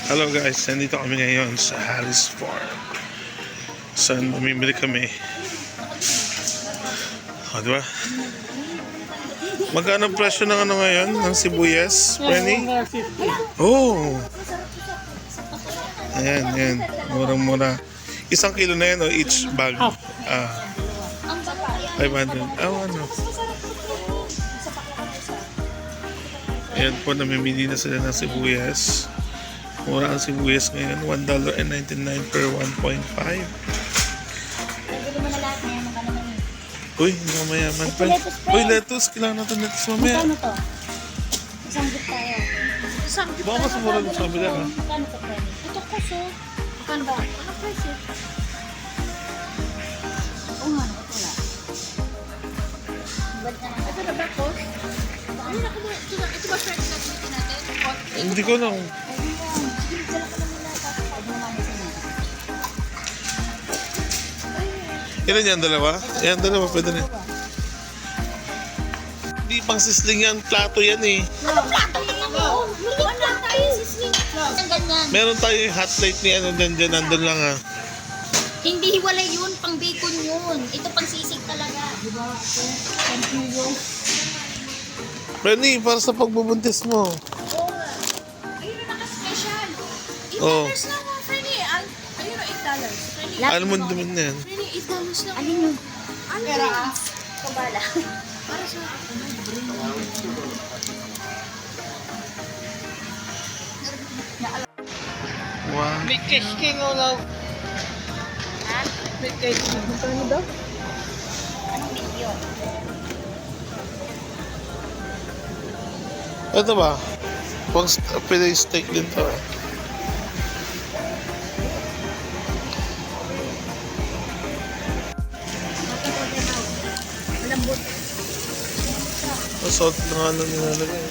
Hello guys, nandito kami ngayon sa Harris Farm. Saan mamimili kami? O, diba? Magkano ang presyo ng ano ngayon? Ng sibuyas, Penny? Oh! Ayan, yan. Murang-mura. Isang kilo na yan o each bag? 500. Ano? Ayan po, namimili na sila ng sibuyas. Mura ang sibuyas ngayon, $1.99 per 1.5. Uy, mamayaman pa. Uy, lettuce. Kailangan natin lettuce mamaya. Magkano to? Isang bit tayo. Isang bit Baka mas mura dito sa kabila, ha? Magkano to, Freddy? Ito kasi. Magkano ba? Ano price eh? Oo nga, wala. Ito na ba ko? Ito ba Freddy na gamitin natin? Hindi ko lang. Ilan yan? Dalawa? Yan, dalawa. Pwede na. Hindi pang sisling yan. Plato yan eh. Ano plato yun mo? Wala tayo sisling. Ganyan. Meron tayo yung hot plate ni ano dyan. Nandun lang ha. Hindi hiwalay yun. Pang bacon yun. Ito pang sisig talaga. Diba? Thank you yun. Penny, para sa pagbubuntis mo. Ayun na naka-special. Oh. $8 lang mga Freddy. Ayun na $8. Freddy, Almond naman yan. Freddy, $8 lang. Alin yun? Ano Pera yun? ah. Kabala. Para sa Wow. May cash king o lang. Ha? May cash king. Magkano daw? Anong video? Ito ba? Pang Pinoy steak din to. Malambot. Masot na nga lang nilalagay.